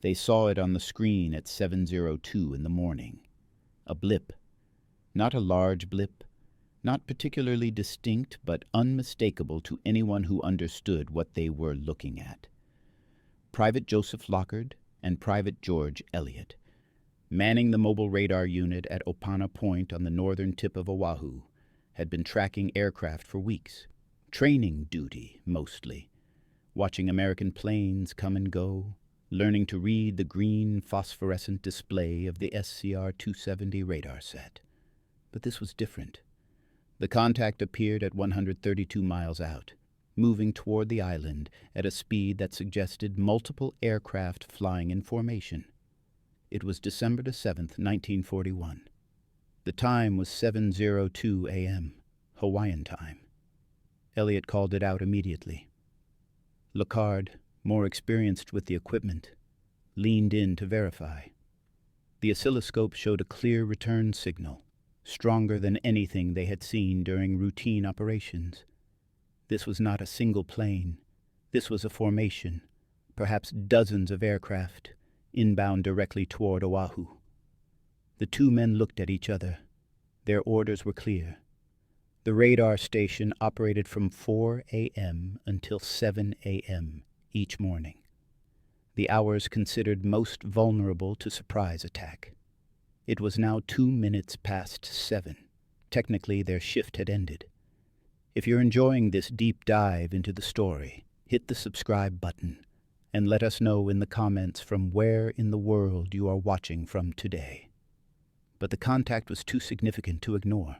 They saw it on the screen at 7:02 in the morning. A blip. Not a large blip, not particularly distinct, but unmistakable to anyone who understood what they were looking at. Private Joseph Lockard and Private George Elliott, manning the mobile radar unit at Opana Point on the northern tip of Oahu, had been tracking aircraft for weeks. Training duty, mostly. Watching American planes come and go, learning to read the green phosphorescent display of the SCR-270 radar set. But this was different. The contact appeared at 132 miles out, moving toward the island at a speed that suggested multiple aircraft flying in formation. It was December the 7th, 1941. The time was 7:02 a.m., Hawaiian time. Elliott called it out immediately. Lockard, more experienced with the equipment, leaned in to verify. The oscilloscope showed a clear return signal, stronger than anything they had seen during routine operations. This was not a single plane. This was a formation, perhaps dozens of aircraft, inbound directly toward Oahu. The two men looked at each other. Their orders were clear. The radar station operated from 4 a.m. until 7 a.m. each morning, the hours considered most vulnerable to surprise attack. It was now 2 minutes past 7. Technically, their shift had ended. If you're enjoying this deep dive into the story, hit the subscribe button and let us know in the comments from where in the world you are watching from today. But the contact was too significant to ignore.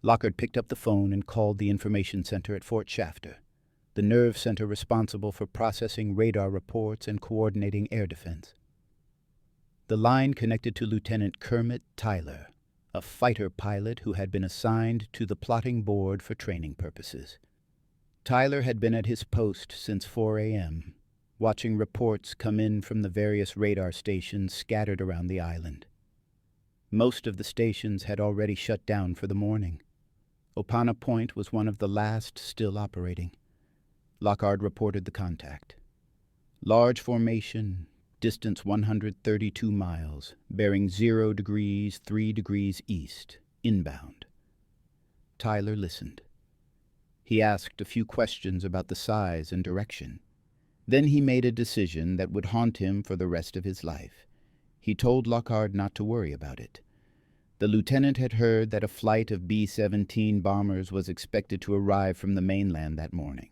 Lockard picked up the phone and called the information center at Fort Shafter, the nerve center responsible for processing radar reports and coordinating air defense. The line connected to Lieutenant Kermit Tyler, a fighter pilot who had been assigned to the plotting board for training purposes. Tyler had been at his post since 4 a.m., watching reports come in from the various radar stations scattered around the island. Most of the stations had already shut down for the morning. Opana Point was one of the last still operating. Lockard reported the contact. Large formation, distance 132 miles, bearing 0 degrees, 3 degrees east, inbound. Tyler listened. He asked a few questions about the size and direction. Then he made a decision that would haunt him for the rest of his life. He told Lockard not to worry about it. The lieutenant had heard that a flight of B-17 bombers was expected to arrive from the mainland that morning.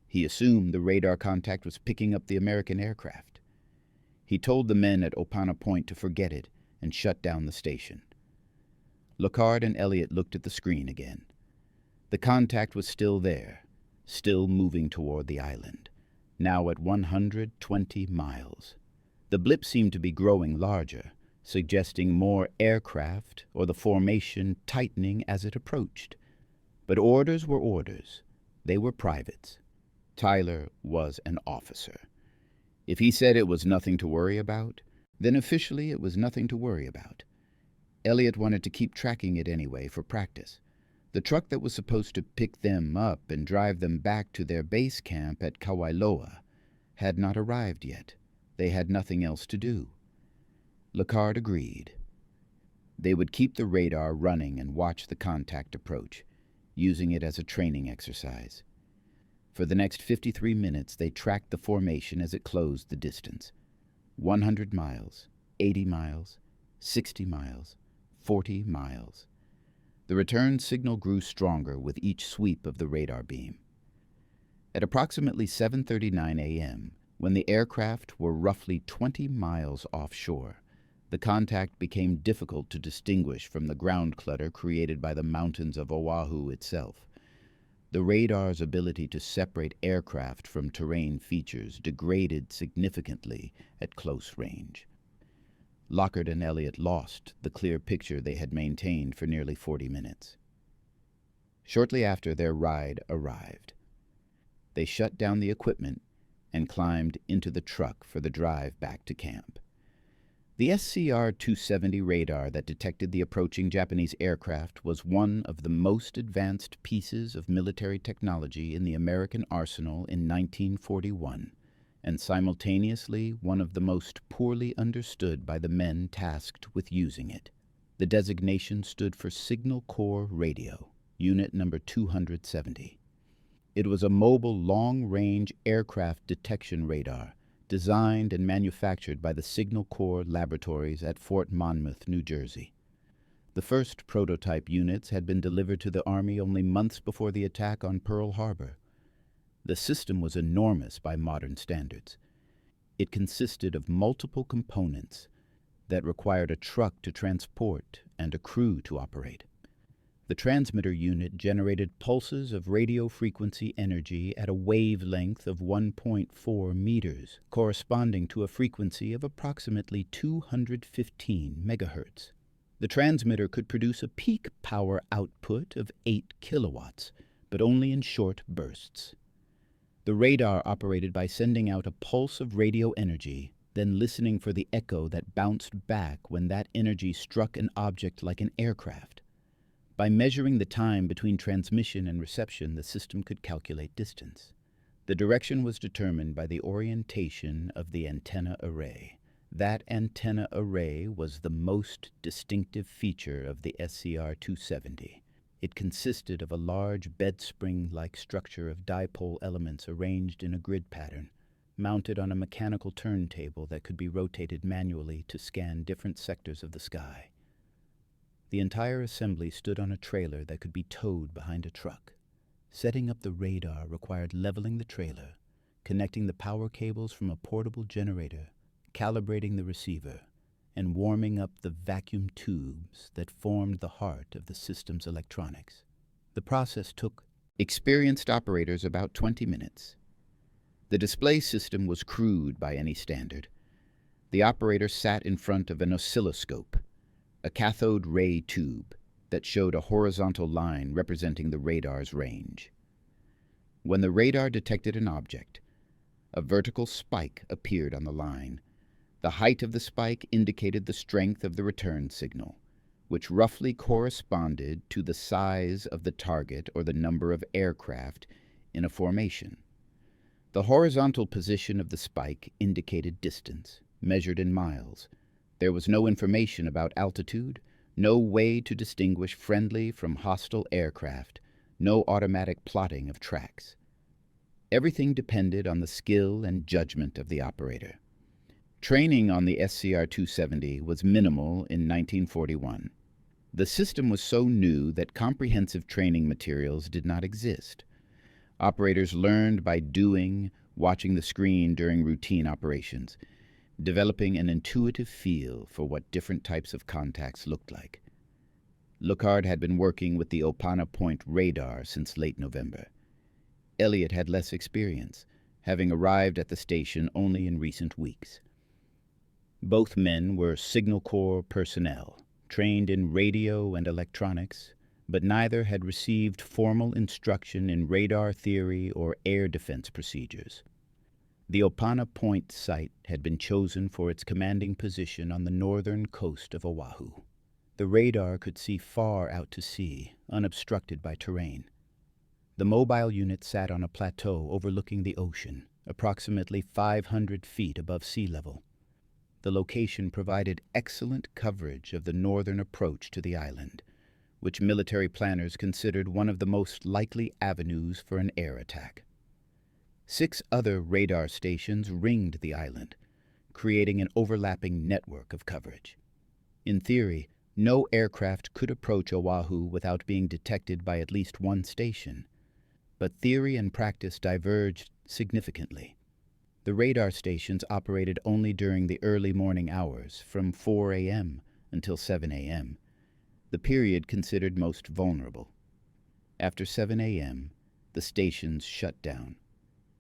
He assumed the radar contact was picking up the American aircraft. He told the men at Opana Point to forget it and shut down the station. Lockard and Elliott looked at the screen again. The contact was still there, still moving toward the island, now at 120 miles. The blip seemed to be growing larger, suggesting more aircraft or the formation tightening as it approached. But orders were orders. They were privates. Tyler was an officer. If he said it was nothing to worry about, then officially it was nothing to worry about. Elliott wanted to keep tracking it anyway for practice. The truck that was supposed to pick them up and drive them back to their base camp at Kauailoa had not arrived yet. They had nothing else to do. Lockard agreed. They would keep the radar running and watch the contact approach, using it as a training exercise. For the next 53 minutes, they tracked the formation as it closed the distance. 100 miles, 80 miles, 60 miles, 40 miles. The return signal grew stronger with each sweep of the radar beam. At approximately 7:39 a.m., when the aircraft were roughly 20 miles offshore, the contact became difficult to distinguish from the ground clutter created by the mountains of Oahu itself. The radar's ability to separate aircraft from terrain features degraded significantly at close range. Lockard and Elliott lost the clear picture they had maintained for nearly 40 minutes. Shortly after, their ride arrived. They shut down the equipment and climbed into the truck for the drive back to camp. The SCR-270 radar that detected the approaching Japanese aircraft was one of the most advanced pieces of military technology in the American arsenal in 1941, and simultaneously one of the most poorly understood by the men tasked with using it. The designation stood for Signal Corps Radio, Unit Number 270. It was a mobile long-range aircraft detection radar, designed and manufactured by the Signal Corps laboratories at Fort Monmouth, New Jersey. The first prototype units had been delivered to the Army only months before the attack on Pearl Harbor. The system was enormous by modern standards. It consisted of multiple components that required a truck to transport and a crew to operate. The transmitter unit generated pulses of radio frequency energy at a wavelength of 1.4 meters, corresponding to a frequency of approximately 215 megahertz. The transmitter could produce a peak power output of 8 kilowatts, but only in short bursts. The radar operated by sending out a pulse of radio energy, then listening for the echo that bounced back when that energy struck an object like an aircraft. By measuring the time between transmission and reception, the system could calculate distance. The direction was determined by the orientation of the antenna array. That antenna array was the most distinctive feature of the SCR-270. It consisted of a large bed-spring-like structure of dipole elements arranged in a grid pattern, mounted on a mechanical turntable that could be rotated manually to scan different sectors of the sky. The entire assembly stood on a trailer that could be towed behind a truck. Setting up the radar required leveling the trailer, connecting the power cables from a portable generator, calibrating the receiver, and warming up the vacuum tubes that formed the heart of the system's electronics. The process took experienced operators about 20 minutes. The display system was crude by any standard. The operator sat in front of an oscilloscope, a cathode ray tube that showed a horizontal line representing the radar's range. When the radar detected an object, a vertical spike appeared on the line. The height of the spike indicated the strength of the return signal, which roughly corresponded to the size of the target or the number of aircraft in a formation. The horizontal position of the spike indicated distance, measured in miles. There was no information about altitude, no way to distinguish friendly from hostile aircraft, no automatic plotting of tracks. Everything depended on the skill and judgment of the operator. Training on the SCR-270 was minimal in 1941. The system was so new that comprehensive training materials did not exist. Operators learned by doing, watching the screen during routine operations, developing an intuitive feel for what different types of contacts looked like. Lookhart had been working with the Opana Point radar since late November. Elliott had less experience, having arrived at the station only in recent weeks. Both men were Signal Corps personnel, trained in radio and electronics, but neither had received formal instruction in radar theory or air defense procedures. The Opana Point site had been chosen for its commanding position on the northern coast of Oahu. The radar could see far out to sea, unobstructed by terrain. The mobile unit sat on a plateau overlooking the ocean, approximately 500 feet above sea level. The location provided excellent coverage of the northern approach to the island, which military planners considered one of the most likely avenues for an air attack. 6 other radar stations ringed the island, creating an overlapping network of coverage. In theory, no aircraft could approach Oahu without being detected by at least one station, but theory and practice diverged significantly. The radar stations operated only during the early morning hours, from 4 a.m. until 7 a.m., the period considered most vulnerable. After 7 a.m., the stations shut down.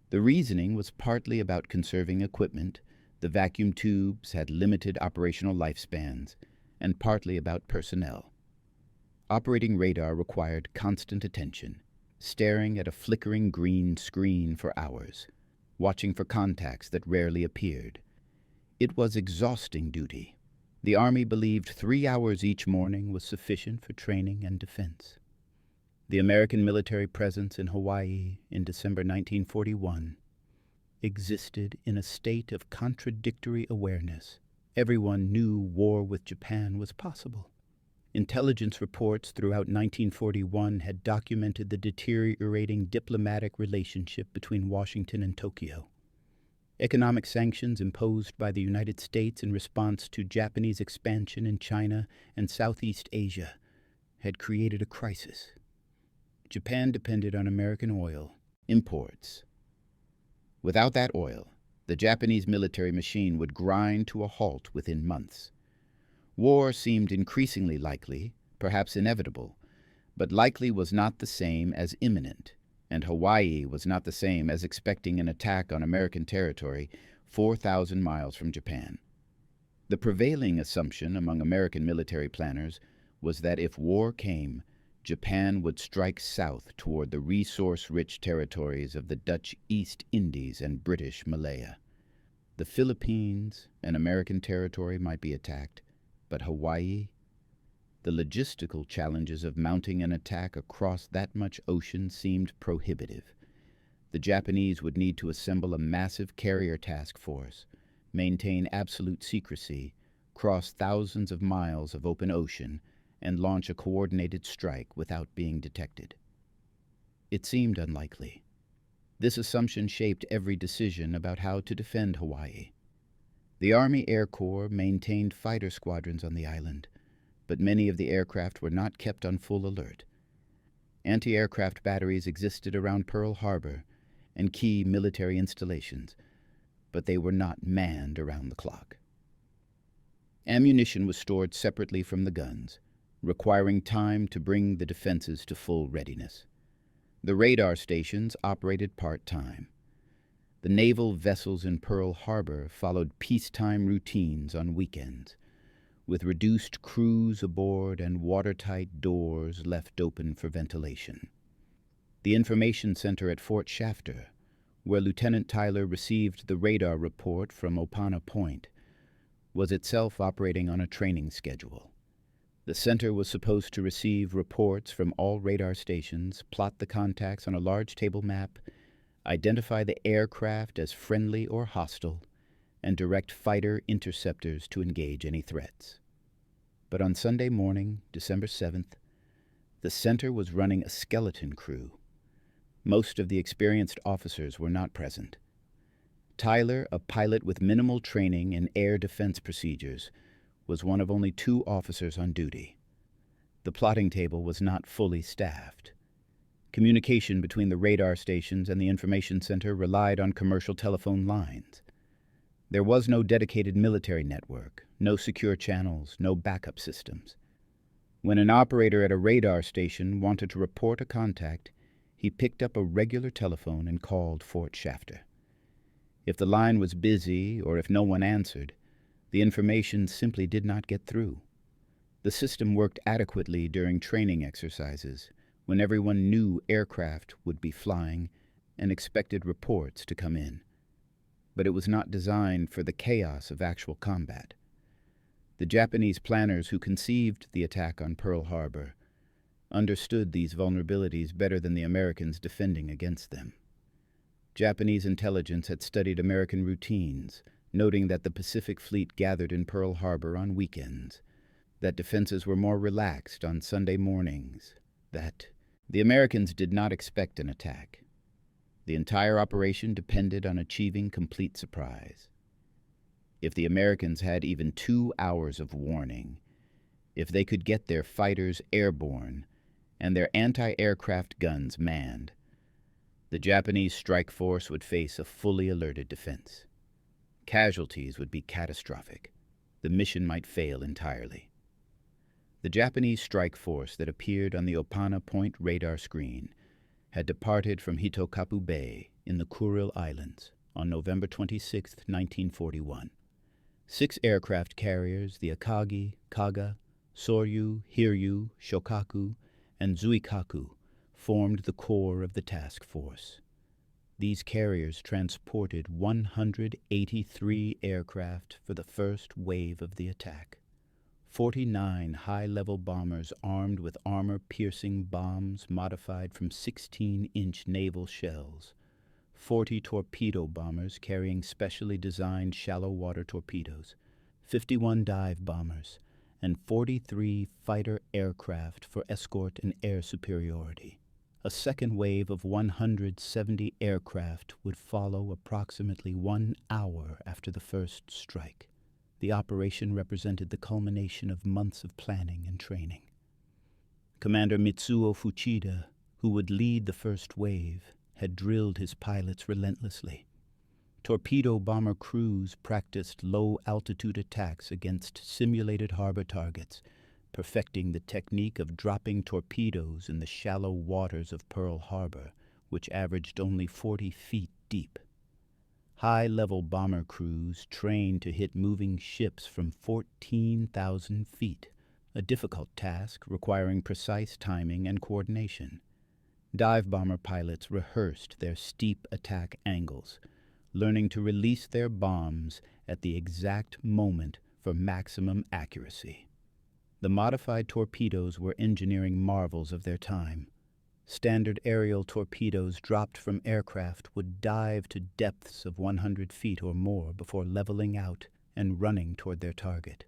The reasoning was partly about conserving equipment, the vacuum tubes had limited operational lifespans, and partly about personnel. Operating radar required constant attention, staring at a flickering green screen for hours, watching for contacts that rarely appeared. It was exhausting duty. The Army believed 3 hours each morning was sufficient for training and defense. The American military presence in Hawaii in December 1941 existed in a state of contradictory awareness. Everyone knew war with Japan was possible. Intelligence reports throughout 1941 had documented the deteriorating diplomatic relationship between Washington and Tokyo. Economic sanctions imposed by the United States in response to Japanese expansion in China and Southeast Asia had created a crisis. Japan depended on American oil imports. Without that oil, the Japanese military machine would grind to a halt within months. War seemed increasingly likely, perhaps inevitable, but likely was not the same as imminent, and Hawaii was not the same as expecting an attack on American territory 4,000 miles from Japan. The prevailing assumption among American military planners was that if war came, Japan would strike south toward the resource-rich territories of the Dutch East Indies and British Malaya. The Philippines, an American territory, might be attacked, but Hawaii? The logistical challenges of mounting an attack across that much ocean seemed prohibitive. The Japanese would need to assemble a massive carrier task force, maintain absolute secrecy, cross thousands of miles of open ocean, and launch a coordinated strike without being detected. It seemed unlikely. This assumption shaped every decision about how to defend Hawaii. The Army Air Corps maintained fighter squadrons on the island, but many of the aircraft were not kept on full alert. Anti-aircraft batteries existed around Pearl Harbor and key military installations, but they were not manned around the clock. Ammunition was stored separately from the guns, requiring time to bring the defenses to full readiness. The radar stations operated part-time. The naval vessels in Pearl Harbor followed peacetime routines on weekends, with reduced crews aboard and watertight doors left open for ventilation. The information center at Fort Shafter, where Lieutenant Tyler received the radar report from Opana Point, was itself operating on a training schedule. The center was supposed to receive reports from all radar stations, plot the contacts on a large table map, identify the aircraft as friendly or hostile, and direct fighter interceptors to engage any threats. But on Sunday morning, December 7th, the center was running a skeleton crew. Most of the experienced officers were not present. Tyler, a pilot with minimal training in air defense procedures, was one of only 2 officers on duty. The plotting table was not fully staffed. Communication between the radar stations and the information center relied on commercial telephone lines. There was no dedicated military network, no secure channels, no backup systems. When an operator at a radar station wanted to report a contact, he picked up a regular telephone and called Fort Shafter. If the line was busy or if no one answered, the information simply did not get through. The system worked adequately during training exercises, when everyone knew aircraft would be flying and expected reports to come in. But it was not designed for the chaos of actual combat. The Japanese planners who conceived the attack on Pearl Harbor understood these vulnerabilities better than the Americans defending against them. Japanese intelligence had studied American routines, noting that the Pacific Fleet gathered in Pearl Harbor on weekends, that defenses were more relaxed on Sunday mornings, that the Americans did not expect an attack. The entire operation depended on achieving complete surprise. If the Americans had even 2 hours of warning, if they could get their fighters airborne and their anti-aircraft guns manned, the Japanese strike force would face a fully alerted defense. Casualties would be catastrophic. The mission might fail entirely. The Japanese strike force that appeared on the Opana Point radar screen had departed from Hitokapu Bay in the Kuril Islands on November 26, 1941. 6 aircraft carriers, the Akagi, Kaga, Soryu, Hiryu, Shokaku, and Zuikaku, formed the core of the task force. These carriers transported 183 aircraft for the first wave of the attack. 49 high-level bombers armed with armor-piercing bombs modified from 16-inch naval shells, 40 torpedo bombers carrying specially designed shallow-water torpedoes, 51 dive bombers, and 43 fighter aircraft for escort and air superiority. A second wave of 170 aircraft would follow approximately 1 hour after the first strike. The operation represented the culmination of months of planning and training. Commander Mitsuo Fuchida, who would lead the first wave, had drilled his pilots relentlessly. Torpedo bomber crews practiced low-altitude attacks against simulated harbor targets, perfecting the technique of dropping torpedoes in the shallow waters of Pearl Harbor, which averaged only 40 feet deep. High-level bomber crews trained to hit moving ships from 14,000 feet, a difficult task requiring precise timing and coordination. Dive bomber pilots rehearsed their steep attack angles, learning to release their bombs at the exact moment for maximum accuracy. The modified torpedoes were engineering marvels of their time. Standard aerial torpedoes dropped from aircraft would dive to depths of 100 feet or more before leveling out and running toward their target.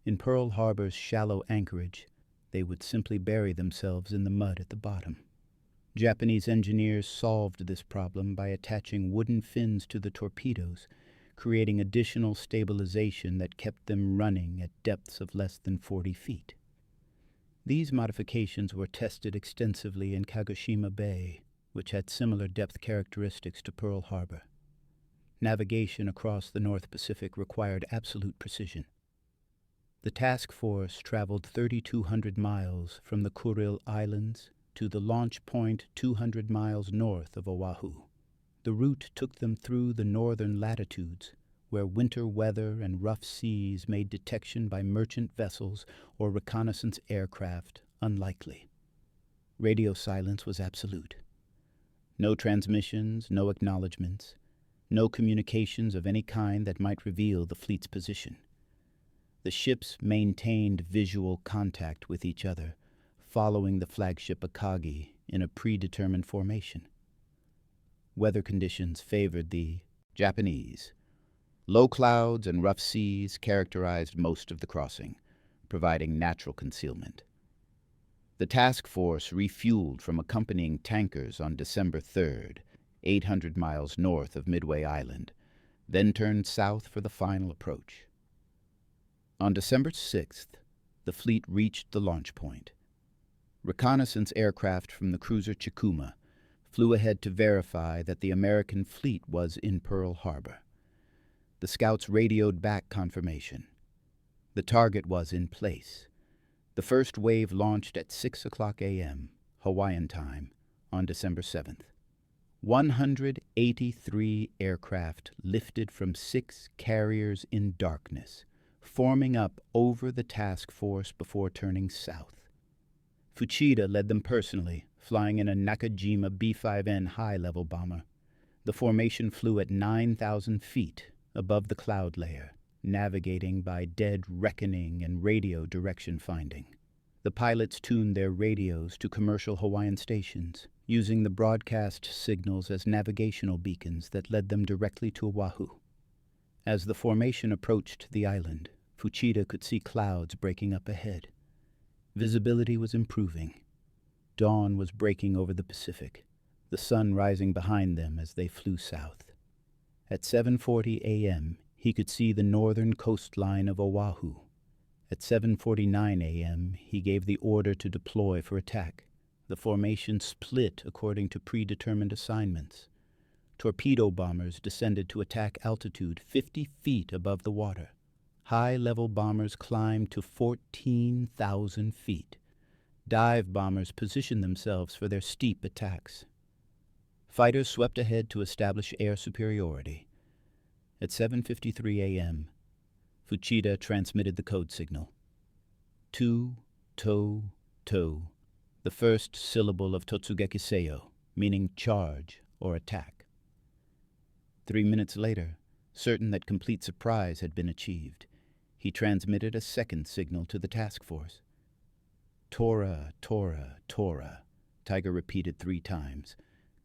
In Pearl Harbor's shallow anchorage, they would simply bury themselves in the mud at the bottom. Japanese engineers solved this problem by attaching wooden fins to the torpedoes, creating additional stabilization that kept them running at depths of less than 40 feet. These modifications were tested extensively in Kagoshima Bay, which had similar depth characteristics to Pearl Harbor. Navigation across the North Pacific required absolute precision. The task force traveled 3,200 miles from the Kuril Islands to the launch point 200 miles north of Oahu. The route took them through the northern latitudes, where winter weather and rough seas made detection by merchant vessels or reconnaissance aircraft unlikely. Radio silence was absolute. No transmissions, no acknowledgments, no communications of any kind that might reveal the fleet's position. The ships maintained visual contact with each other, following the flagship Akagi in a predetermined formation. Weather conditions favored the Japanese. Low clouds and rough seas characterized most of the crossing, providing natural concealment. The task force refueled from accompanying tankers on December 3rd, 800 miles north of Midway Island, then turned south for the final approach. On December 6th, the fleet reached the launch point. Reconnaissance aircraft from the cruiser Chikuma flew ahead to verify that the American fleet was in Pearl Harbor. The scouts radioed back confirmation. The target was in place. The first wave launched at 6 o'clock a.m., Hawaiian time, on December 7th. 183 aircraft lifted from 6 carriers in darkness, forming up over the task force before turning south. Fuchida led them personally, flying in a Nakajima B-5N high-level bomber. The formation flew at 9,000 feet above the cloud layer, navigating by dead reckoning and radio direction finding. The pilots tuned their radios to commercial Hawaiian stations, using the broadcast signals as navigational beacons that led them directly to Oahu. As the formation approached the island, Fuchida could see clouds breaking up ahead. Visibility was improving. Dawn was breaking over the Pacific, the sun rising behind them as they flew south. At 7:40 a.m., he could see the northern coastline of Oahu. At 7:49 a.m., he gave the order to deploy for attack. The formation split according to predetermined assignments. Torpedo bombers descended to attack altitude 50 feet above the water. High-level bombers climbed to 14,000 feet. Dive bombers positioned themselves for their steep attacks. Fighters swept ahead to establish air superiority. At 7:53 a.m., Fuchida transmitted the code signal. Tu, to, to, the first syllable of Totsugeki Seiyo, meaning charge or attack. 3 minutes later, certain that complete surprise had been achieved, he transmitted a second signal to the task force. Tora, Tora, Tora, Tiger repeated 3 times,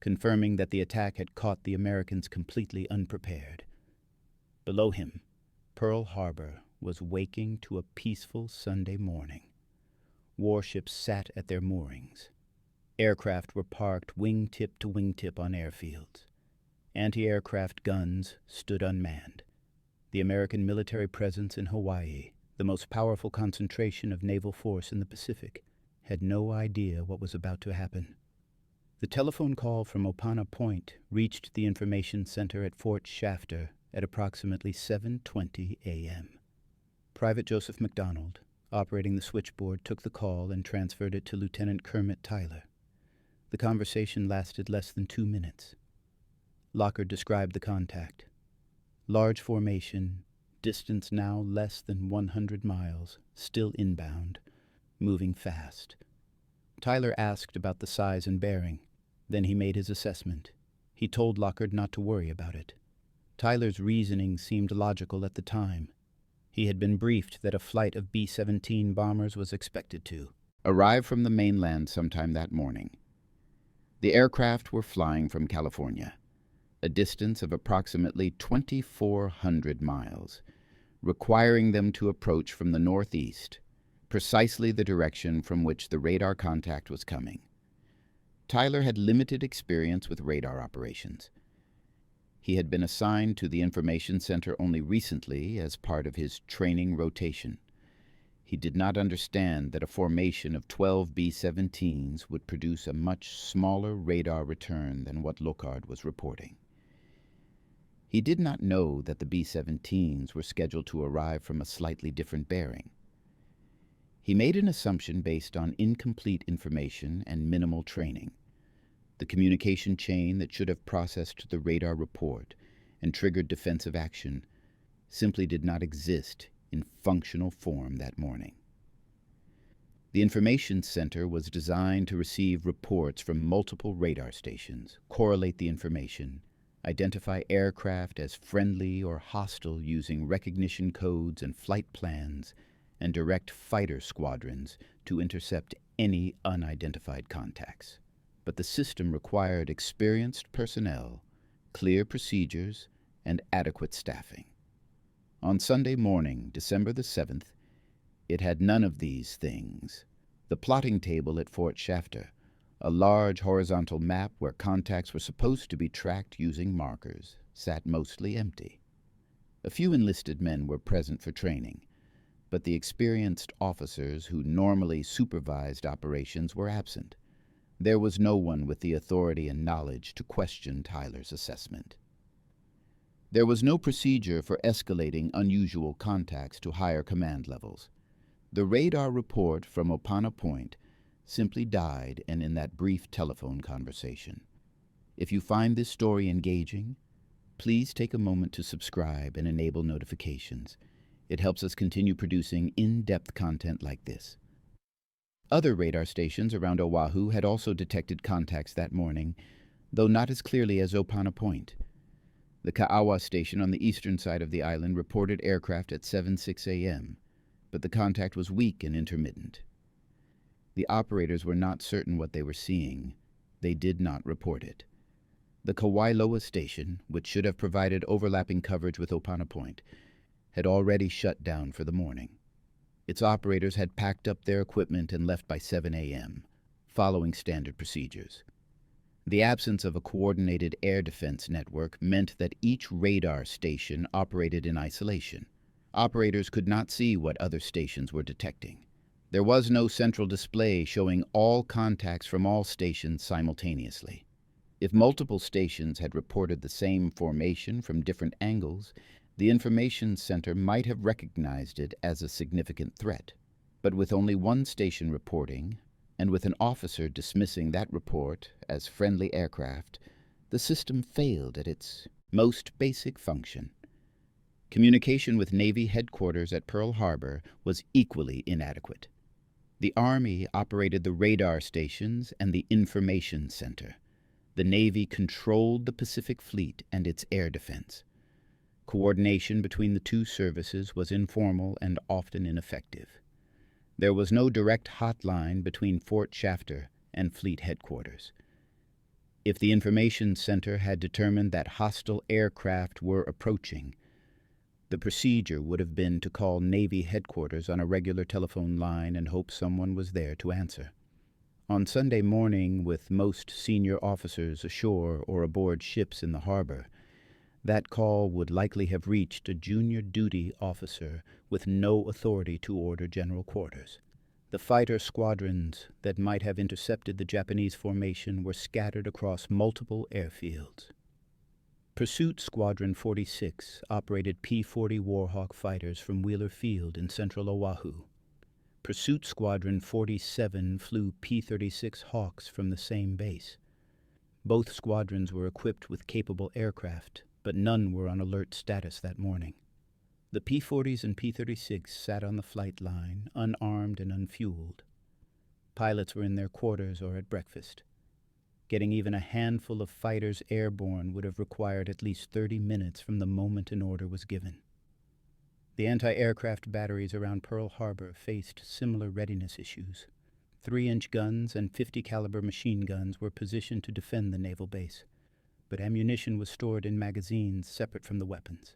confirming that the attack had caught the Americans completely unprepared. Below him, Pearl Harbor was waking to a peaceful Sunday morning. Warships sat at their moorings. Aircraft were parked wingtip to wingtip on airfields. Anti-aircraft guns stood unmanned. The American military presence in Hawaii, the most powerful concentration of naval force in the Pacific, had no idea what was about to happen. The telephone call from Opana Point reached the information center at Fort Shafter at approximately 7:20 a.m. Private Joseph McDonald, operating the switchboard, took the call and transferred it to Lieutenant Kermit Tyler. The conversation lasted less than 2 minutes. Lockard described the contact. Large formation, distance now less than 100 miles, still inbound, moving fast. Tyler asked about the size and bearing. Then he made his assessment. He told Lockard not to worry about it. Tyler's reasoning seemed logical at the time. He had been briefed that a flight of B-17 bombers was expected to arrive from the mainland sometime that morning. The aircraft were flying from California, a distance of approximately 2,400 miles, requiring them to approach from the northeast, precisely the direction from which the radar contact was coming. Tyler had limited experience with radar operations. He had been assigned to the information center only recently as part of his training rotation. He did not understand that a formation of 12 B-17s would produce a much smaller radar return than what Lockard was reporting. He did not know that the B-17s were scheduled to arrive from a slightly different bearing. He made an assumption based on incomplete information and minimal training. The communication chain that should have processed the radar report and triggered defensive action simply did not exist in functional form that morning. The information center was designed to receive reports from multiple radar stations, correlate the information, identify aircraft as friendly or hostile using recognition codes and flight plans, and direct fighter squadrons to intercept any unidentified contacts. But the system required experienced personnel, clear procedures, and adequate staffing. On Sunday morning, December the 7th, it had none of these things. The plotting table at Fort Shafter, a large horizontal map where contacts were supposed to be tracked using markers, sat mostly empty. A few enlisted men were present for training, but the experienced officers who normally supervised operations were absent. There was no one with the authority and knowledge to question Tyler's assessment. There was no procedure for escalating unusual contacts to higher command levels. The radar report from Opana Point simply died and in that brief telephone conversation. If you find this story engaging, please take a moment to subscribe and enable notifications. It helps us continue producing in-depth content like this. Other radar stations around Oahu had also detected contacts that morning, though not as clearly as Opana Point. The Ka'awa station on the eastern side of the island reported aircraft at 7:06 a.m., but the contact was weak and intermittent. The operators were not certain what they were seeing. They did not report it. The Kawailoa station, which should have provided overlapping coverage with Opana Point, had already shut down for the morning. Its operators had packed up their equipment and left by 7 a.m., following standard procedures. The absence of a coordinated air defense network meant that each radar station operated in isolation. Operators could not see what other stations were detecting. There was no central display showing all contacts from all stations simultaneously. If multiple stations had reported the same formation from different angles, the information center might have recognized it as a significant threat. But with only one station reporting, and with an officer dismissing that report as friendly aircraft, the system failed at its most basic function. Communication with Navy headquarters at Pearl Harbor was equally inadequate. The Army operated the radar stations and the information center. The Navy controlled the Pacific Fleet and its air defense. Coordination between the two services was informal and often ineffective. There was no direct hotline between Fort Shafter and Fleet headquarters. If the information center had determined that hostile aircraft were approaching, the procedure would have been to call Navy headquarters on a regular telephone line and hope someone was there to answer. On Sunday morning, with most senior officers ashore or aboard ships in the harbor, that call would likely have reached a junior duty officer with no authority to order general quarters. The fighter squadrons that might have intercepted the Japanese formation were scattered across multiple airfields. Pursuit Squadron 46 operated P-40 Warhawk fighters from Wheeler Field in central Oahu. Pursuit Squadron 47 flew P-36 Hawks from the same base. Both squadrons were equipped with capable aircraft, but none were on alert status that morning. The P-40s and P-36 sat on the flight line, unarmed and unfueled. Pilots were in their quarters or at breakfast. Getting even a handful of fighters airborne would have required at least 30 minutes from the moment an order was given. The anti-aircraft batteries around Pearl Harbor faced similar readiness issues. 3-inch guns and 50-caliber machine guns were positioned to defend the naval base, but ammunition was stored in magazines separate from the weapons.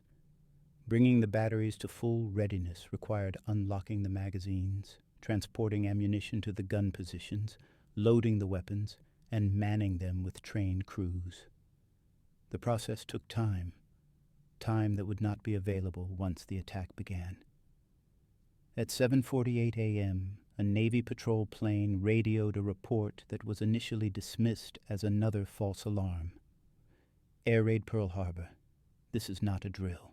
Bringing the batteries to full readiness required unlocking the magazines, transporting ammunition to the gun positions, loading the weapons, and manning them with trained crews. The process took time that would not be available once the attack began. At 7:48 a.m., a Navy patrol plane radioed a report that was initially dismissed as another false alarm. Air raid Pearl Harbor. This is not a drill.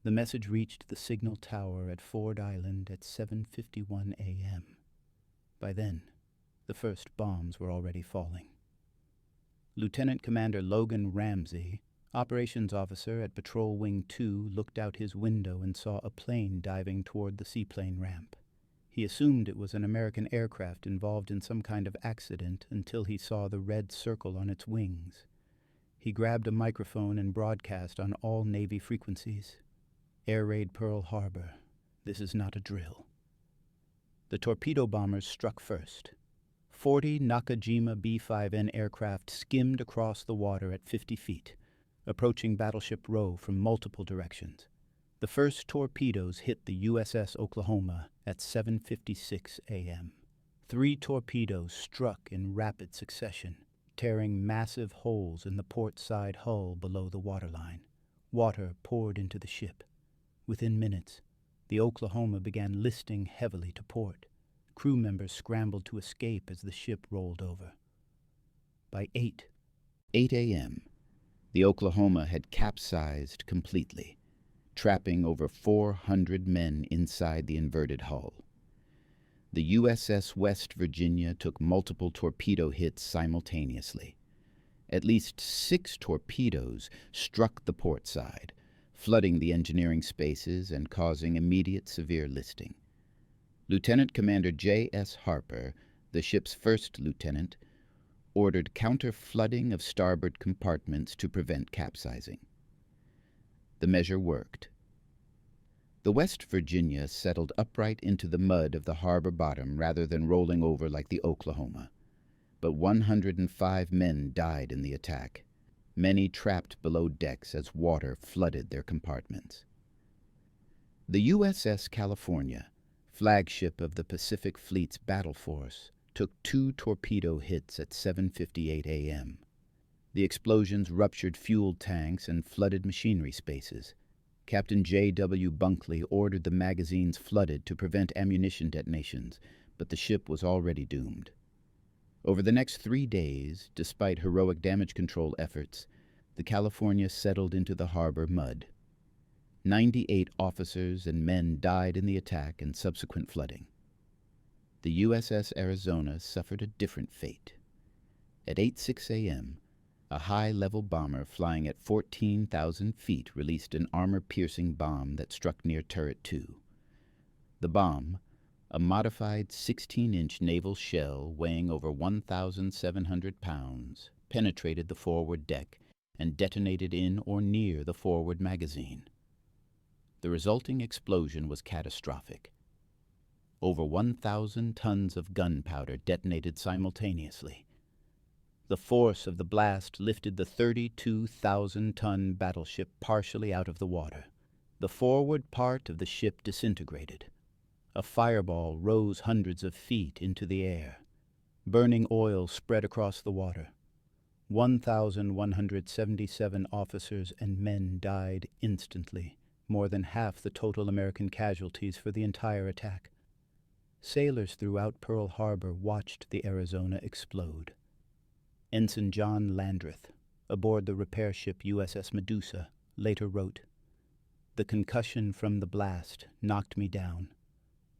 The message reached the signal tower at Ford Island at 7:51 a.m. By then, the first bombs were already falling. Lieutenant Commander Logan Ramsey, operations officer at Patrol Wing 2, looked out his window and saw a plane diving toward the seaplane ramp. He assumed it was an American aircraft involved in some kind of accident until he saw the red circle on its wings. He grabbed a microphone and broadcast on all Navy frequencies. Air raid Pearl Harbor. This is not a drill. The torpedo bombers struck first. 40 Nakajima B-5N aircraft skimmed across the water at 50 feet, approaching Battleship Row from multiple directions. The first torpedoes hit the USS Oklahoma at 7:56 a.m. 3 torpedoes struck in rapid succession, tearing massive holes in the port side hull below the waterline. Water poured into the ship. Within minutes, the Oklahoma began listing heavily to port. Crew members scrambled to escape as the ship rolled over. By 8 a.m., the Oklahoma had capsized completely, trapping over 400 men inside the inverted hull. The USS West Virginia took multiple torpedo hits simultaneously. At least 6 torpedoes struck the port side, flooding the engineering spaces and causing immediate severe listing. Lieutenant Commander J.S. Harper, the ship's first lieutenant, ordered counter-flooding of starboard compartments to prevent capsizing. The measure worked. The West Virginia settled upright into the mud of the harbor bottom rather than rolling over like the Oklahoma. But 105 men died in the attack, many trapped below decks as water flooded their compartments. The USS California, flagship of the Pacific Fleet's battle force, took 2 torpedo hits at 7:58 a.m. The explosions ruptured fuel tanks and flooded machinery spaces. Captain J.W. Bunkley ordered the magazines flooded to prevent ammunition detonations, but the ship was already doomed. Over the next 3 days, despite heroic damage control efforts, the California settled into the harbor mud. 98 officers and men died in the attack and subsequent flooding. The USS Arizona suffered a different fate. At 8:06 a.m., a high-level bomber flying at 14,000 feet released an armor-piercing bomb that struck near Turret 2. The bomb, a modified 16-inch naval shell weighing over 1,700 pounds, penetrated the forward deck and detonated in or near the forward magazine. The resulting explosion was catastrophic. Over 1,000 tons of gunpowder detonated simultaneously. The force of the blast lifted the 32,000-ton battleship partially out of the water. The forward part of the ship disintegrated. A fireball rose hundreds of feet into the air. Burning oil spread across the water. 1,177 officers and men died instantly, more than half the total American casualties for the entire attack. Sailors throughout Pearl Harbor watched the Arizona explode. Ensign John Landreth, aboard the repair ship USS Medusa, later wrote, "The concussion from the blast knocked me down.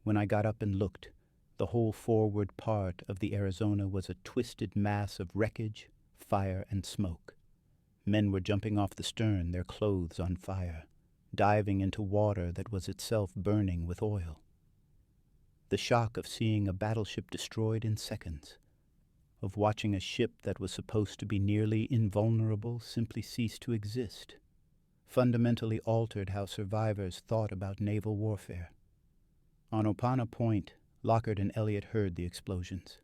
When I got up and looked, the whole forward part of the Arizona was a twisted mass of wreckage, fire, and smoke. Men were jumping off the stern, their clothes on fire, diving into water that was itself burning with oil. The shock of seeing a battleship destroyed in seconds, of watching a ship that was supposed to be nearly invulnerable simply cease to exist, fundamentally altered how survivors thought about naval warfare. On Opana Point, Lockard and Elliot heard the explosions.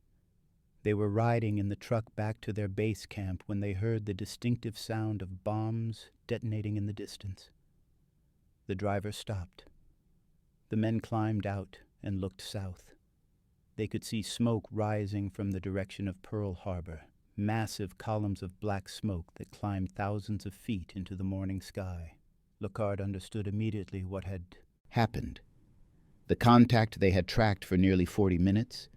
They were riding in the truck back to their base camp when they heard the distinctive sound of bombs detonating in the distance. The driver stopped. The men climbed out and looked south. They could see smoke rising from the direction of Pearl Harbor, massive columns of black smoke that climbed thousands of feet into the morning sky. Lockard understood immediately what had happened. The contact they had tracked for nearly 40 minutes,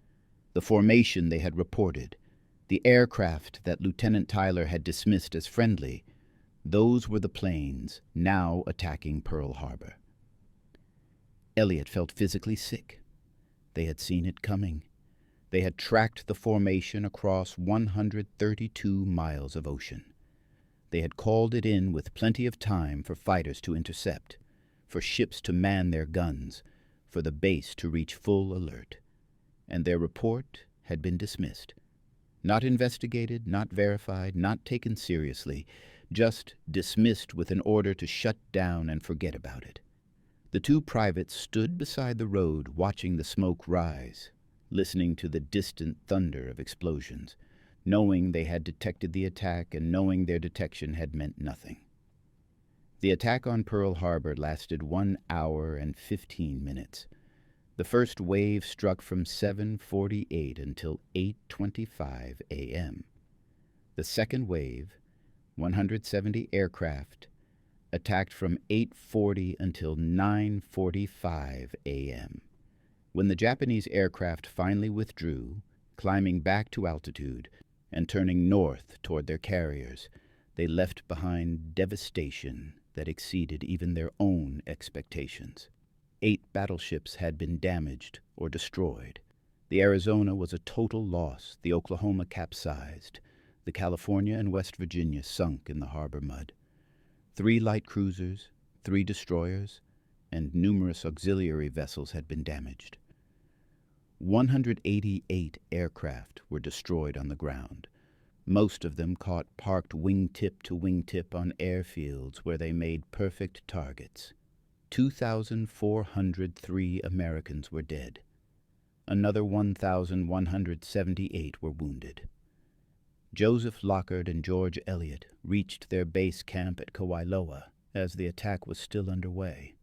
the formation they had reported, the aircraft that Lieutenant Tyler had dismissed as friendly, those were the planes now attacking Pearl Harbor. Elliot felt physically sick. They had seen it coming. They had tracked the formation across 132 miles of ocean. They had called it in with plenty of time for fighters to intercept, for ships to man their guns, for the base to reach full alert. And their report had been dismissed. Not investigated, not verified, not taken seriously, just dismissed with an order to shut down and forget about it. The two privates stood beside the road watching the smoke rise, listening to the distant thunder of explosions, knowing they had detected the attack and knowing their detection had meant nothing. The attack on Pearl Harbor lasted 1 hour and 15 minutes. The first wave struck from 7:48 until 8:25 a.m. The second wave, 170 aircraft, attacked from 8:40 until 9:45 a.m. When the Japanese aircraft finally withdrew, climbing back to altitude and turning north toward their carriers, they left behind devastation that exceeded even their own expectations. 8 battleships had been damaged or destroyed. The Arizona was a total loss. The Oklahoma capsized. The California and West Virginia sunk in the harbor mud. 3 light cruisers, 3 destroyers, and numerous auxiliary vessels had been damaged. 188 aircraft were destroyed on the ground. Most of them caught parked wingtip to wingtip on airfields where they made perfect targets. 2,403 Americans were dead. Another 1,178 were wounded. Joseph Lockard and George Elliott reached their base camp at Kawailoa as the attack was still underway.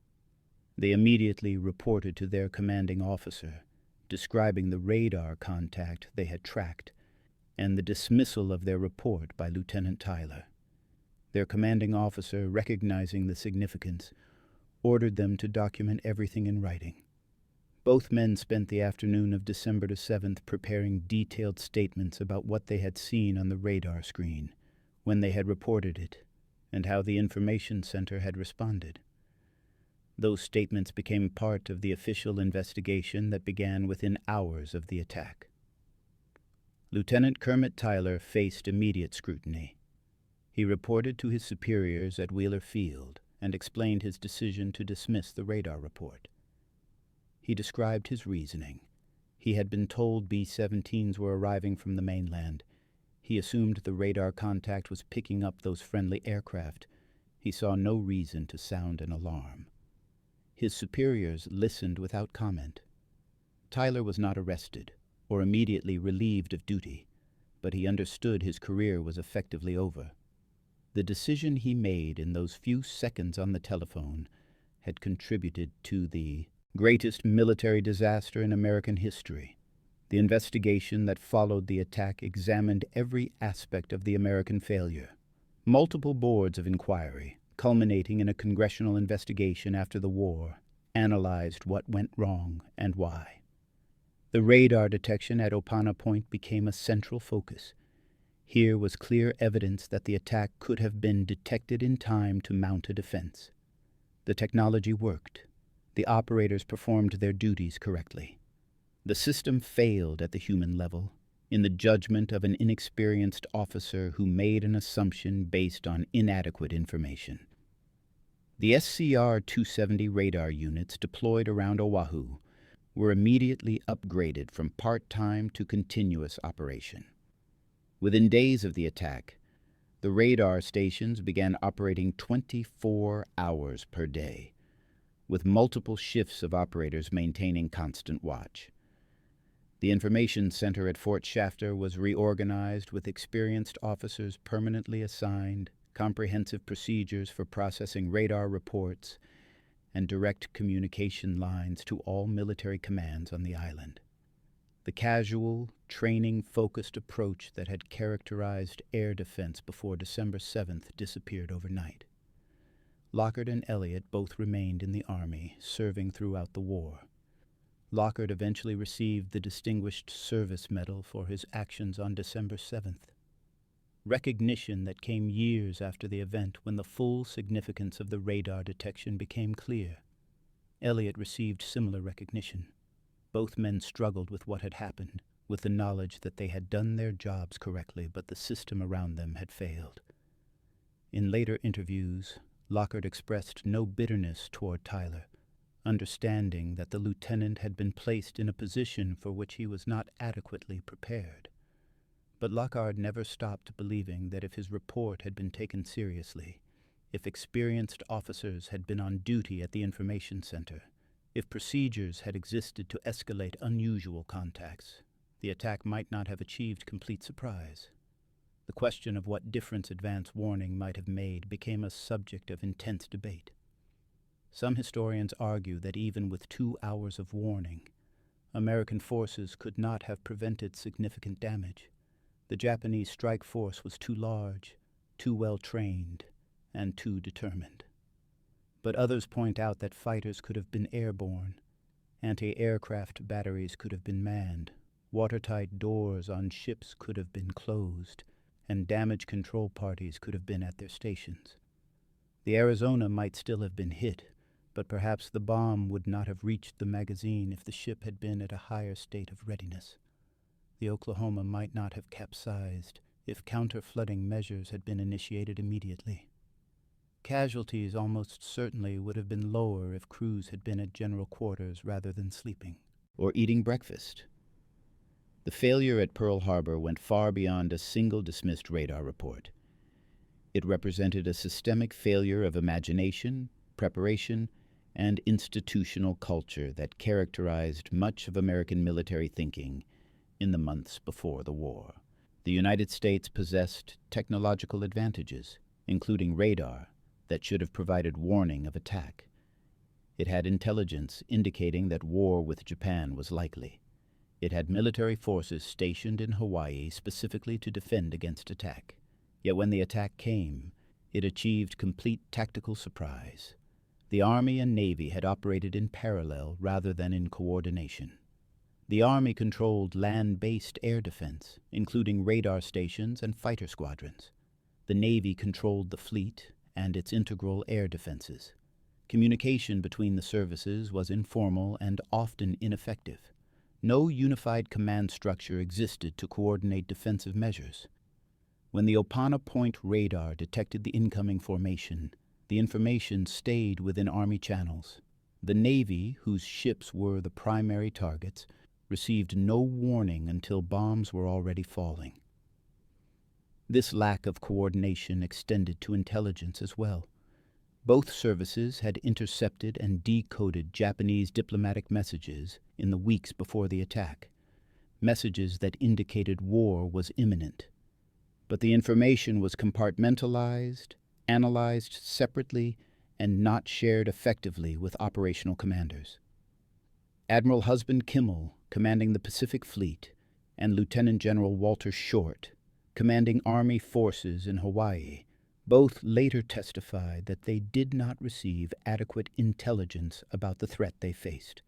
They immediately reported to their commanding officer, describing the radar contact they had tracked and the dismissal of their report by Lieutenant Tyler. Their commanding officer, recognizing the significance, ordered them to document everything in writing. Both men spent the afternoon of December 7th preparing detailed statements about what they had seen on the radar screen, when they had reported it, and how the information center had responded. Those statements became part of the official investigation that began within hours of the attack. Lieutenant Kermit Tyler faced immediate scrutiny. He reported to his superiors at Wheeler Field and explained his decision to dismiss the radar report. He described his reasoning. He had been told B-17s were arriving from the mainland. He assumed the radar contact was picking up those friendly aircraft. He saw no reason to sound an alarm. His superiors listened without comment. Tyler was not arrested or immediately relieved of duty, but he understood his career was effectively over. The decision he made in those few seconds on the telephone had contributed to the greatest military disaster in American history. The investigation that followed the attack examined every aspect of the American failure. Multiple boards of inquiry, culminating in a congressional investigation after the war, analyzed what went wrong and why. The radar detection at Opana Point became a central focus. Here was clear evidence that the attack could have been detected in time to mount a defense. The technology worked. The operators performed their duties correctly. The system failed at the human level, in the judgment of an inexperienced officer who made an assumption based on inadequate information. The SCR-270 radar units deployed around Oahu were immediately upgraded from part-time to continuous operation. Within days of the attack, the radar stations began operating 24 hours per day, with multiple shifts of operators maintaining constant watch. The information center at Fort Shafter was reorganized with experienced officers permanently assigned, comprehensive procedures for processing radar reports, and direct communication lines to all military commands on the island. The casual, training-focused approach that had characterized air defense before December 7th disappeared overnight. Lockhart and Elliott both remained in the Army, serving throughout the war. Lockhart eventually received the Distinguished Service Medal for his actions on December 7th. Recognition that came years after the event when the full significance of the radar detection became clear. Elliott received similar recognition. Both men struggled with what had happened, with the knowledge that they had done their jobs correctly, but the system around them had failed. In later interviews, Lockhart expressed no bitterness toward Tyler, understanding that the lieutenant had been placed in a position for which he was not adequately prepared. But Lockhart never stopped believing that if his report had been taken seriously, if experienced officers had been on duty at the information center, if procedures had existed to escalate unusual contacts, the attack might not have achieved complete surprise. The question of what difference advance warning might have made became a subject of intense debate. Some historians argue that even with 2 hours of warning, American forces could not have prevented significant damage. The Japanese strike force was too large, too well trained, and too determined. But others point out that fighters could have been airborne, anti-aircraft batteries could have been manned, watertight doors on ships could have been closed, and damage control parties could have been at their stations. The Arizona might still have been hit, but perhaps the bomb would not have reached the magazine if the ship had been at a higher state of readiness. The Oklahoma might not have capsized if counter-flooding measures had been initiated immediately. Casualties almost certainly would have been lower if crews had been at general quarters rather than sleeping or eating breakfast. The failure at Pearl Harbor went far beyond a single dismissed radar report. It represented a systemic failure of imagination, preparation, and institutional culture that characterized much of American military thinking in the months before the war. The United States possessed technological advantages, including radar, that should have provided warning of attack. It had intelligence indicating that war with Japan was likely. It had military forces stationed in Hawaii specifically to defend against attack. Yet when the attack came, it achieved complete tactical surprise. The Army and Navy had operated in parallel rather than in coordination. The Army controlled land-based air defense, including radar stations and fighter squadrons. The Navy controlled the fleet and its integral air defenses. Communication between the services was informal and often ineffective. No unified command structure existed to coordinate defensive measures. When the Opana Point radar detected the incoming formation, the information stayed within Army channels. The Navy, whose ships were the primary targets, received no warning until bombs were already falling. This lack of coordination extended to intelligence as well. Both services had intercepted and decoded Japanese diplomatic messages in the weeks before the attack. messages that indicated war was imminent. But the information was compartmentalized, analyzed separately, and not shared effectively with operational commanders. Admiral Husband Kimmel, commanding the Pacific Fleet, and Lieutenant General Walter Short, commanding Army forces in Hawaii, both later testified that they did not receive adequate intelligence about the threat they faced.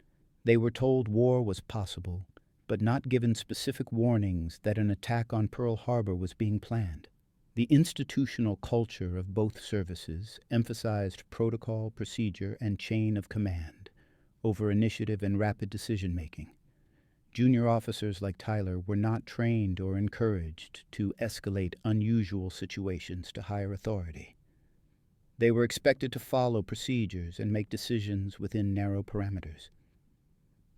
They were told war was possible, but not given specific warnings that an attack on Pearl Harbor was being planned. The institutional culture of both services emphasized protocol, procedure, and chain of command over initiative and rapid decision-making. Junior officers like Tyler were not trained or encouraged to escalate unusual situations to higher authority. They were expected to follow procedures and make decisions within narrow parameters.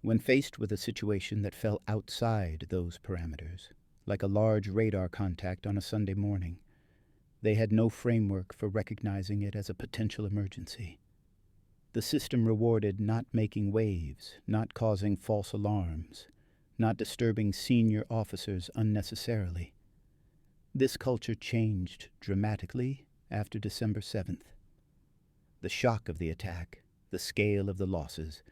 When faced with a situation that fell outside those parameters, like a large radar contact on a Sunday morning, they had no framework for recognizing it as a potential emergency. The system rewarded not making waves, not causing false alarms, not disturbing senior officers unnecessarily. This culture changed dramatically after December 7th. The shock of the attack, the scale of the losses,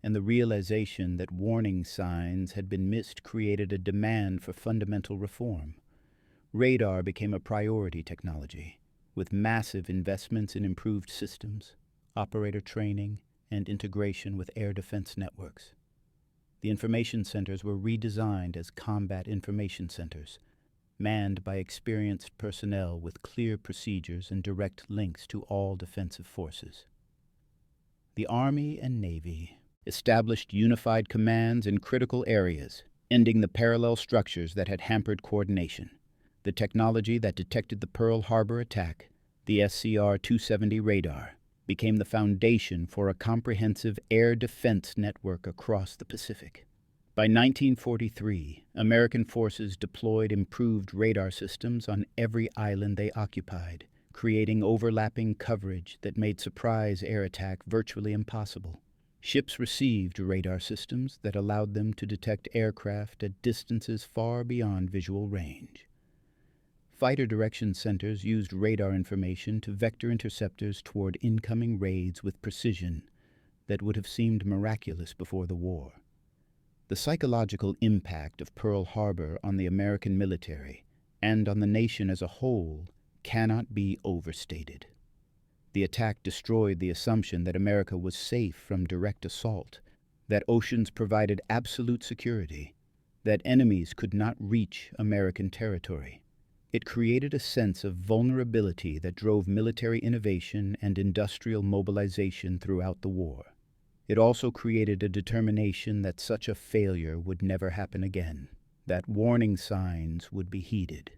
and the realization that warning signs had been missed created a demand for fundamental reform. Radar became a priority technology, with massive investments in improved systems, operator training, and integration with air defense networks. The information centers were redesigned as combat information centers, manned by experienced personnel with clear procedures and direct links to all defensive forces. The Army and Navy established unified commands in critical areas, ending the parallel structures that had hampered coordination. The technology that detected the Pearl Harbor attack, the SCR-270 radar, became the foundation for a comprehensive air defense network across the Pacific. By 1943, American forces deployed improved radar systems on every island they occupied, creating overlapping coverage that made surprise air attack virtually impossible. Ships received radar systems that allowed them to detect aircraft at distances far beyond visual range. Fighter direction centers used radar information to vector interceptors toward incoming raids with precision that would have seemed miraculous before the war. The psychological impact of Pearl Harbor on the American military and on the nation as a whole cannot be overstated. The attack destroyed the assumption that America was safe from direct assault, that oceans provided absolute security, that enemies could not reach American territory. It created a sense of vulnerability that drove military innovation and industrial mobilization throughout the war. It also created a determination that such a failure would never happen again, that warning signs would be heeded,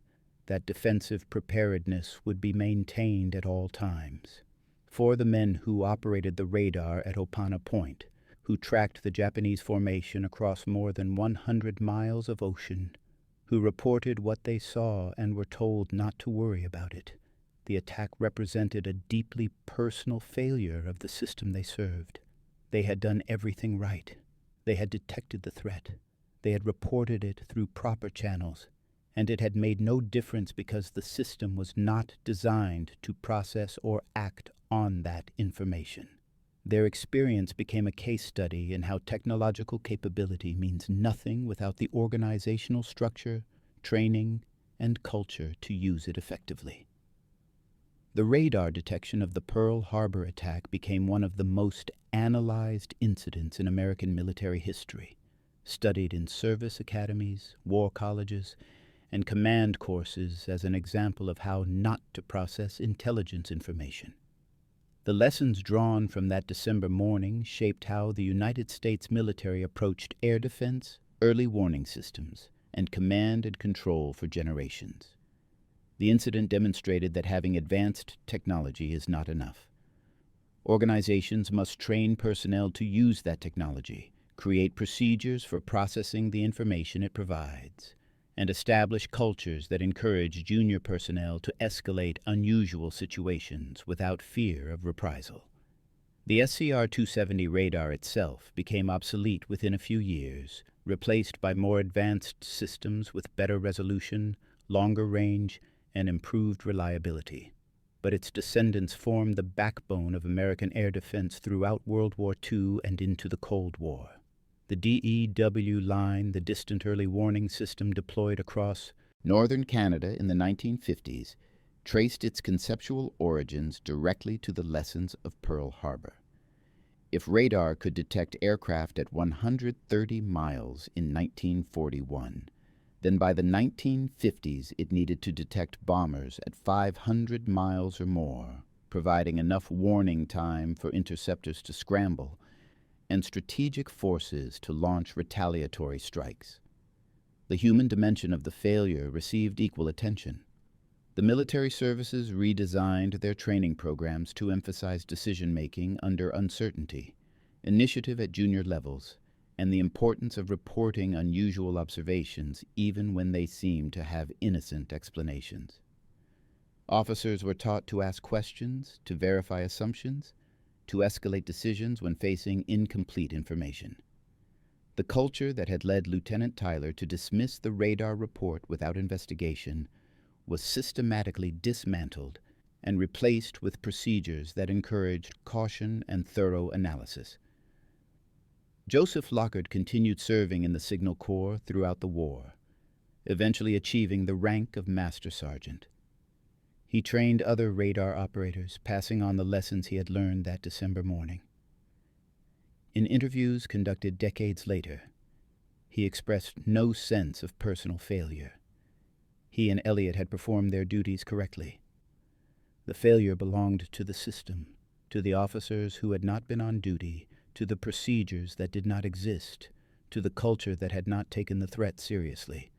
that defensive preparedness would be maintained at all times. For the men who operated the radar at Opana Point, who tracked the Japanese formation across more than 100 miles of ocean, who reported what they saw and were told not to worry about it, the attack represented a deeply personal failure of the system they served. They had done everything right. They had detected the threat. They had reported it through proper channels, and it had made no difference because the system was not designed to process or act on that information. Their experience became a case study in how technological capability means nothing without the organizational structure, training, and culture to use it effectively. The radar detection of the Pearl Harbor attack became one of the most analyzed incidents in American military history, studied in service academies, war colleges, and command courses as an example of how not to process intelligence information. The lessons drawn from that December morning shaped how the United States military approached air defense, early warning systems, and command and control for generations. The incident demonstrated that having advanced technology is not enough. Organizations must train personnel to use that technology, create procedures for processing the information it provides, and establish cultures that encourage junior personnel to escalate unusual situations without fear of reprisal. The SCR-270 radar itself became obsolete within a few years, replaced by more advanced systems with better resolution, longer range, and improved reliability. But its descendants formed the backbone of American air defense throughout World War II and into the Cold War. The DEW line, the Distant Early Warning System deployed across northern Canada in the 1950s, traced its conceptual origins directly to the lessons of Pearl Harbor. If radar could detect aircraft at 130 miles in 1941, then by the 1950s it needed to detect bombers at 500 miles or more, providing enough warning time for interceptors to scramble and strategic forces to launch retaliatory strikes. The human dimension of the failure received equal attention. The military services redesigned their training programs to emphasize decision-making under uncertainty, initiative at junior levels, and the importance of reporting unusual observations even when they seem to have innocent explanations. Officers were taught to ask questions, to verify assumptions, to escalate decisions when facing incomplete information. The culture that had led Lieutenant Tyler to dismiss the radar report without investigation was systematically dismantled and replaced with procedures that encouraged caution and thorough analysis. Joseph Lockard continued serving in the Signal Corps throughout the war, eventually achieving the rank of Master Sergeant. He trained other radar operators, passing on the lessons he had learned that December morning. In interviews conducted decades later, he expressed no sense of personal failure. He and Elliot had performed their duties correctly. The failure belonged to the system, to the officers who had not been on duty, to the procedures that did not exist, to the culture that had not taken the threat seriously.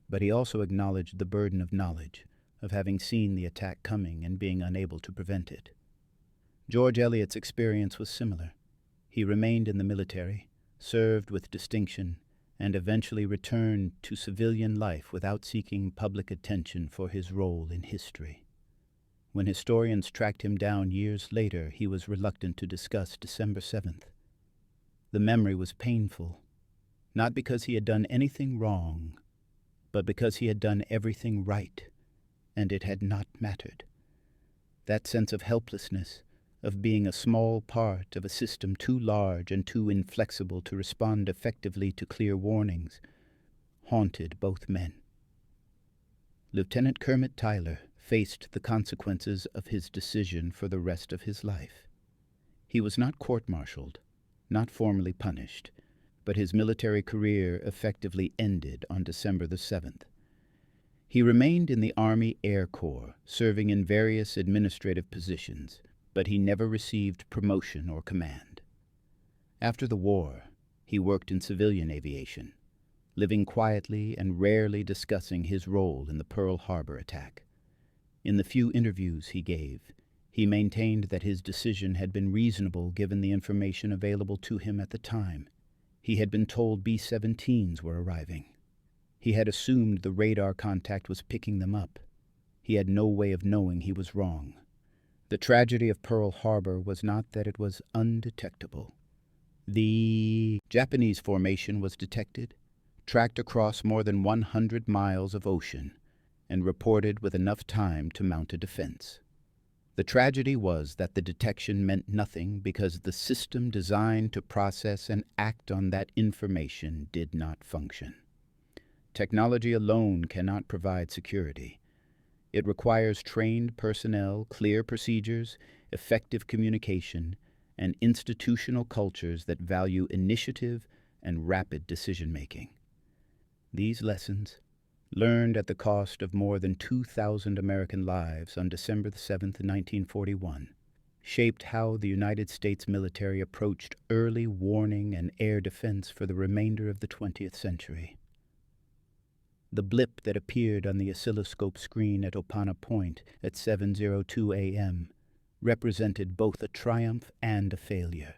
But he also acknowledged the burden of knowledge, of having seen the attack coming and being unable to prevent it. George Eliot's experience was similar. He remained in the military, served with distinction, and eventually returned to civilian life without seeking public attention for his role in history. When historians tracked him down years later, he was reluctant to discuss December 7th. The memory was painful, not because he had done anything wrong, but because he had done everything right, and it had not mattered. That sense of helplessness, of being a small part of a system too large and too inflexible to respond effectively to clear warnings, haunted both men. Lieutenant Kermit Tyler faced the consequences of his decision for the rest of his life. He was not court-martialed, not formally punished, but his military career effectively ended on December the 7th. He remained in the Army Air Corps, serving in various administrative positions, but he never received promotion or command. After the war, he worked in civilian aviation, living quietly and rarely discussing his role in the Pearl Harbor attack. In the few interviews he gave, he maintained that his decision had been reasonable given the information available to him at the time. He had been told B-17s were arriving. He had assumed the radar contact was picking them up. He had no way of knowing he was wrong. The tragedy of Pearl Harbor was not that it was undetectable. The Japanese formation was detected, tracked across more than 100 miles of ocean, and reported with enough time to mount a defense. The tragedy was that the detection meant nothing because the system designed to process and act on that information did not function. Technology alone cannot provide security. It requires trained personnel, clear procedures, effective communication, and institutional cultures that value initiative and rapid decision-making. These lessons, learned at the cost of more than 2,000 American lives on December 7, 1941, shaped how the United States military approached early warning and air defense for the remainder of the 20th century. The blip that appeared on the oscilloscope screen at Opana Point at 7:02 a.m. represented both a triumph and a failure.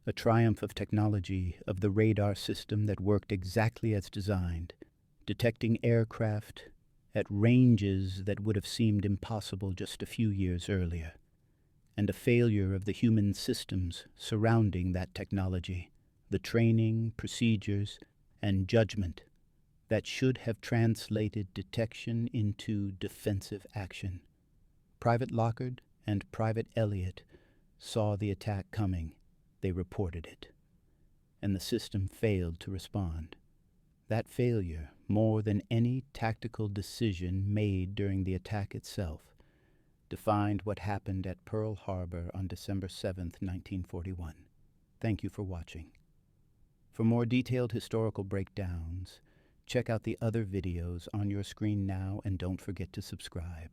A triumph of technology, of the radar system that worked exactly as designed, detecting aircraft at ranges that would have seemed impossible just a few years earlier, and a failure of the human systems surrounding that technology, the training, procedures, and judgment that should have translated detection into defensive action. Private Lockard and Private Elliott saw the attack coming. They reported it. And the system failed to respond. That failure, more than any tactical decision made during the attack itself, defined what happened at Pearl Harbor on December 7, 1941. Thank you for watching. For more detailed historical breakdowns, check out the other videos on your screen now, and don't forget to subscribe.